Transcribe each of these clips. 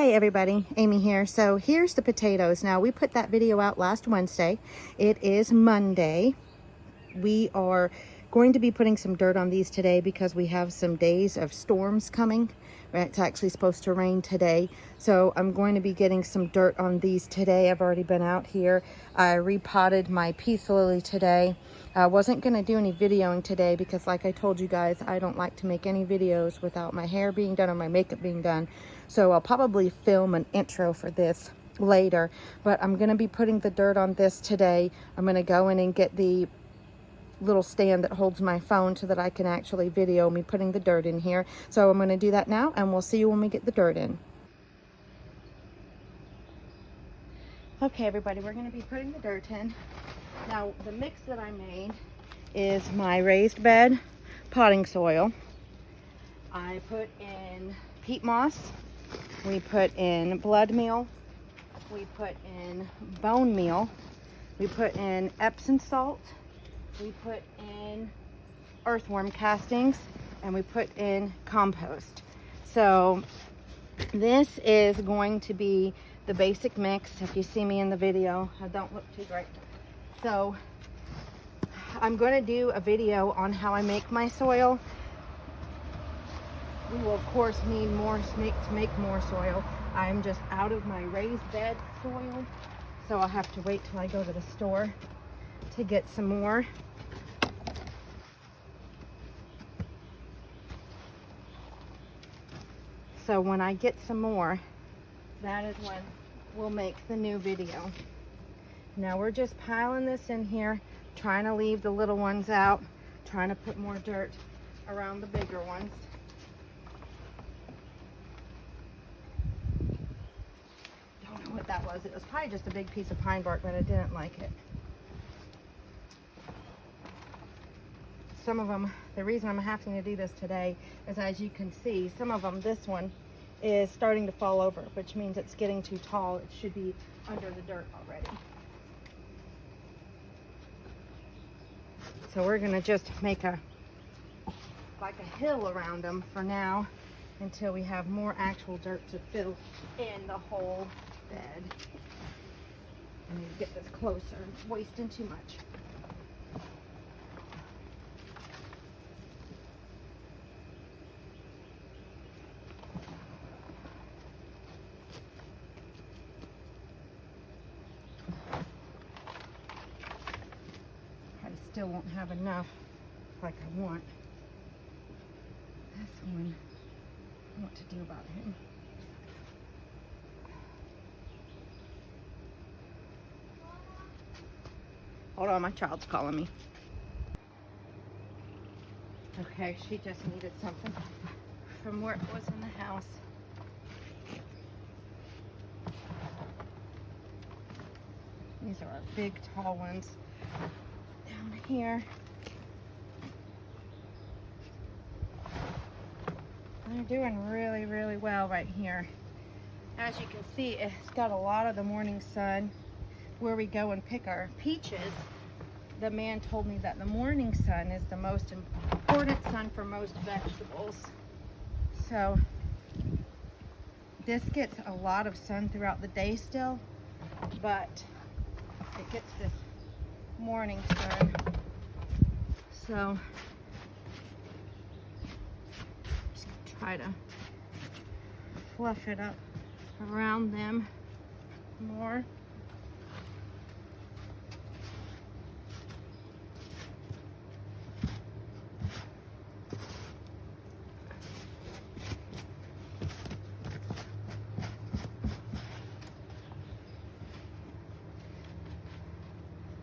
Hey everybody, Amy here. So here's the potatoes. Now we put that video out last Wednesday. It is Monday. We are going to be putting some dirt on these today because we have some days of storms coming. It's actually supposed to rain today. So I'm going to be getting some dirt on these today. I've already been out here. I repotted my peace lily today. I wasn't going to do any videoing today because like I told you guys, I don't like to make any videos without my hair being done or my makeup being done. So I'll probably film an intro for this later, but I'm going to be putting the dirt on this today. I'm going to go in and get the little stand that holds my phone so that I can actually video me putting the dirt in here. So I'm going to do that now and we'll see you when we get the dirt in. Okay everybody, we're going to be putting the dirt in. Now the mix that I made is my raised bed potting soil. I put in peat moss. We put in blood meal. We put in bone meal. We put in Epsom salt. We put in earthworm castings, and we put in compost. So this is going to be the basic mix. If you see me in the video, I don't look too great. So I'm going to do a video on how I make my soil. We will of course need more to make more soil. I'm just out of my raised bed soil, so I'll have to wait till I go to the store to get some more. So when I get some more, that is when we'll make the new video. Now we're just piling this in here, trying to leave the little ones out, trying to put more dirt around the bigger ones. Don't know what that was. It was probably just a big piece of pine bark, but I didn't like it. Some of them, the reason I'm having to do this today is, as you can see, some of them, this one is starting to fall over, which means it's getting too tall. It should be under the dirt already. So we're gonna just make like a hill around them for now until we have more actual dirt to fill in the whole bed. I need to get this closer. It's wasting too much. Still won't have enough like I want. This one, what to do about him. Hold on, my child's calling me. Okay, she just needed something from where it was in the house. These are our big tall ones. Down here. They're doing really, really well right here. As you can see, it's got a lot of the morning sun. Where we go and pick our peaches, the man told me that the morning sun is the most important sun for most vegetables. So this gets a lot of sun throughout the day still, but it gets this morning sun. So just try to fluff it up around them more.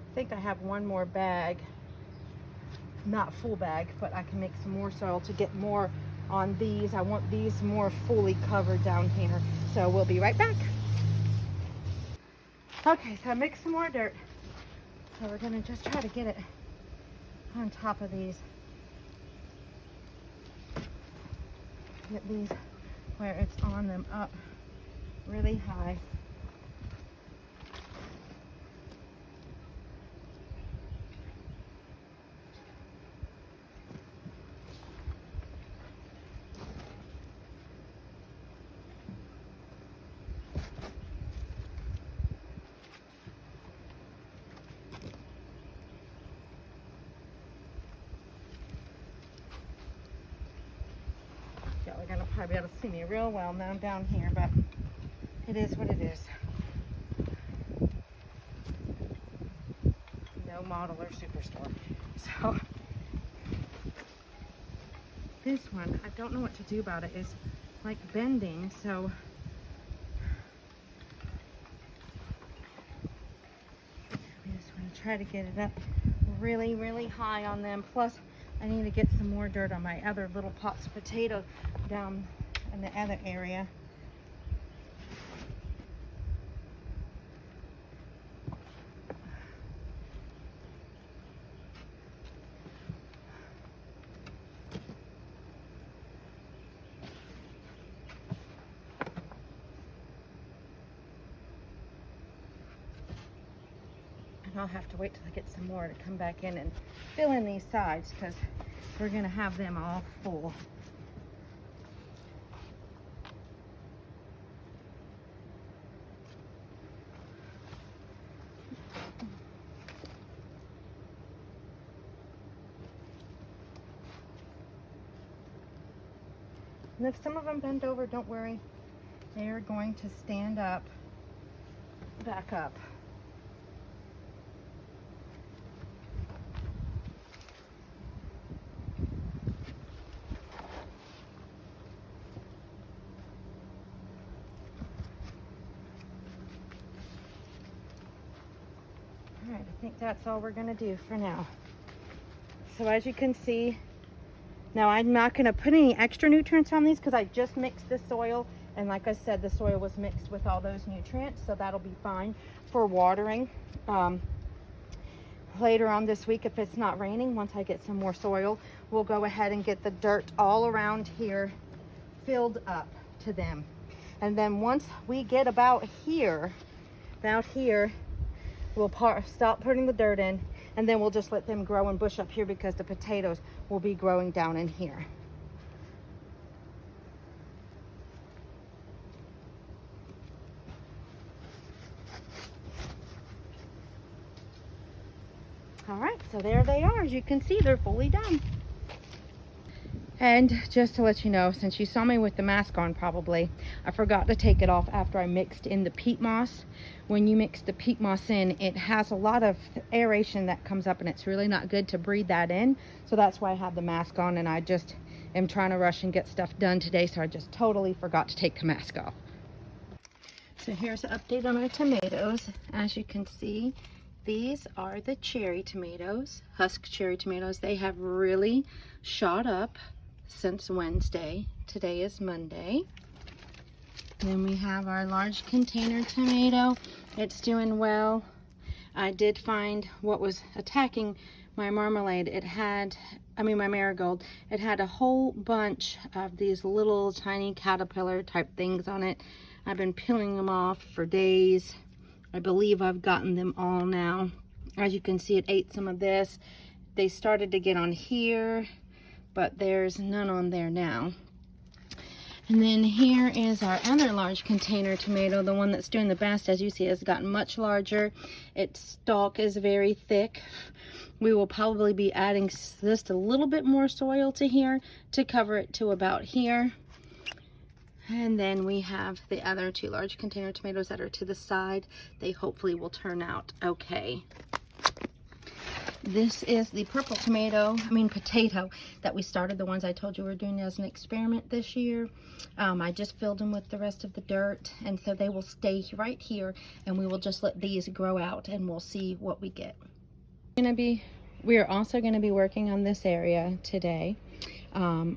I think I have one more bag, not full bag, but I can make some more soil to get more on these. I want these more fully covered down here. So we'll be right back. Okay, so I mixed some more dirt. So we're gonna just try to get it on top of these. Get these where it's on them up really high. be able to see me real well now I'm down here, but it is what it is. No model or superstore. So this one, I don't know what to do about it. It's like bending, so I just want to try to get it up really, really high on them. Plus, I need to get some more dirt on my other little pots of potato down in the other area. I'll have to wait till I get some more to come back in and fill in these sides, because we're going to have them all full. And if some of them bend over, don't worry. They are going to stand up, back up. Alright, I think that's all we're going to do for now. So as you can see, now I'm not going to put any extra nutrients on these because I just mixed the soil. And like I said, the soil was mixed with all those nutrients, so that'll be fine for watering. Later on this week, if it's not raining, once I get some more soil, we'll go ahead and get the dirt all around here filled up to them. And then once we get about here, we'll stop putting the dirt in, and then we'll just let them grow and bush up here, because the potatoes will be growing down in here. All right, so there they are. As you can see, they're fully done. And just to let you know, since you saw me with the mask on probably, I forgot to take it off after I mixed in the peat moss. When you mix the peat moss in, it has a lot of aeration that comes up, and it's really not good to breathe that in. So that's why I have the mask on, and I just am trying to rush and get stuff done today, so I just totally forgot to take the mask off. So here's an update on our tomatoes. As you can see, these are the cherry tomatoes, husk cherry tomatoes. They have really shot up since Wednesday. Today is Monday. Then we have our large container tomato. It's doing well. I did find what was attacking my marmalade. My marigold. It had a whole bunch of these little tiny caterpillar type things on it. I've been peeling them off for days. I believe I've gotten them all now. As you can see, it ate some of this. They started to get on here, but there's none on there now. And then here is our other large container tomato, the one that's doing the best. As you see, it's gotten much larger. Its stalk is very thick. We will probably be adding just a little bit more soil to here to cover it to about here. And then we have the other two large container tomatoes that are to the side. They hopefully will turn out okay. This is the purple potato that we started, the ones I told you we were doing as an experiment this year. I just filled them with the rest of the dirt, and so they will stay right here, and we will just let these grow out, and we'll see what we get. We are also going to be working on this area today. We're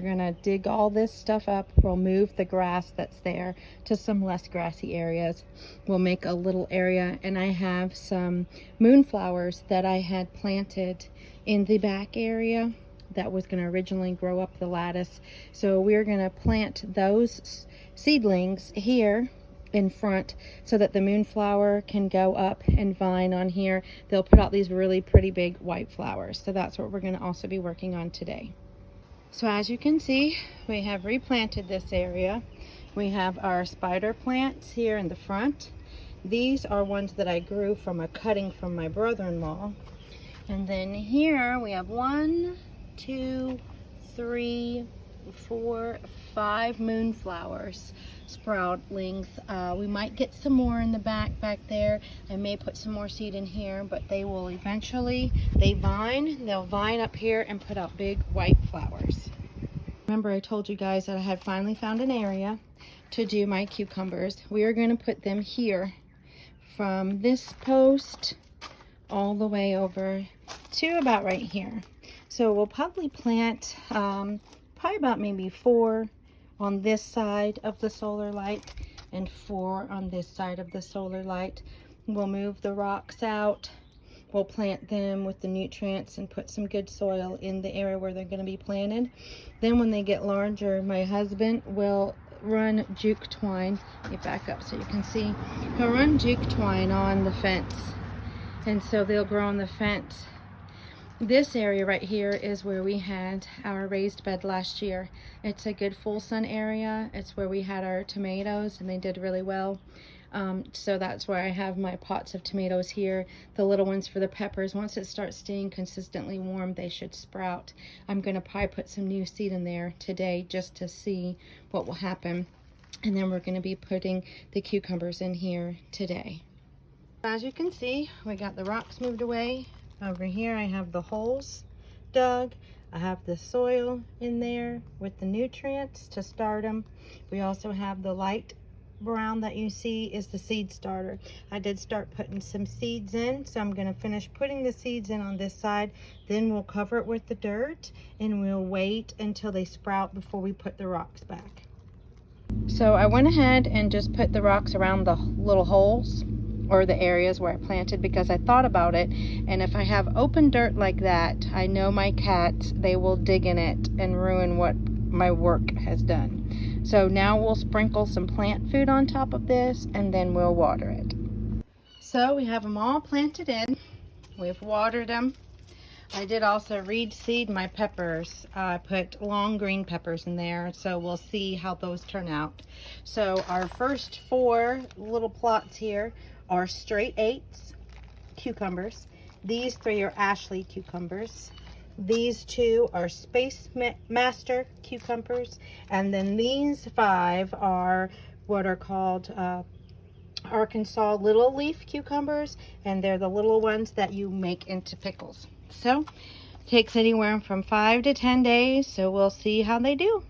gonna dig all this stuff up. We'll move the grass that's there to some less grassy areas. We'll make a little area, and I have some moonflowers that I had planted in the back area that was gonna originally grow up the lattice. So we're gonna plant those seedlings here in front so that the moonflower can go up and vine on here. They'll put out these really pretty big white flowers. So that's what we're going to also be working on today. So as you can see, we have replanted this area. We have our spider plants here in the front. These are ones that I grew from a cutting from my brother-in-law. And then here we have 1, 2, 3, 4, 5 moonflowers sproutlings. We might get some more in the back there. I may put some more seed in here, but they will eventually, they'll vine up here and put out big white flowers. Remember I told you guys that I had finally found an area to do my cucumbers. We are going to put them here from this post all the way over to about right here. So we'll probably plant probably about maybe 4 on this side of the solar light and 4 on this side of the solar light. We'll move the rocks out. We'll plant them with the nutrients and put some good soil in the area where they're going to be planted. Then when they get larger, my husband will run juke twine. Let me back up so you can see. He'll run juke twine on the fence. And so they'll grow on the fence. This area right here is where we had our raised bed last year. It's a good full sun area. It's where we had our tomatoes and they did really well. So that's where I have my pots of tomatoes here. The little ones for the peppers. Once it starts staying consistently warm, they should sprout. I'm going to probably put some new seed in there today just to see what will happen. And then we're going to be putting the cucumbers in here today. As you can see, we got the rocks moved away. Over here I have the holes dug. I have the soil in there with the nutrients to start them. We also have the light brown that you see is the seed starter. I did start putting some seeds in, so I'm going to finish putting the seeds in on this side. Then we'll cover it with the dirt and we'll wait until they sprout before we put the rocks back. So I went ahead and just put the rocks around the little holes or the areas where I planted because I thought about it, and if I have open dirt like that, I know my cats, they will dig in it and ruin what my work has done. So now we'll sprinkle some plant food on top of this and then we'll water it. So we have them all planted in. We've watered them. I did also reed seed my peppers. I put long green peppers in there, so we'll see how those turn out. So our first 4 little plots here are straight 8s cucumbers. These 3 are Ashley cucumbers. These 2 are Space Master cucumbers, and then these 5 are what are called Arkansas little leaf cucumbers, and they're the little ones that you make into pickles. So it takes anywhere from 5 to 10 days, so we'll see how they do.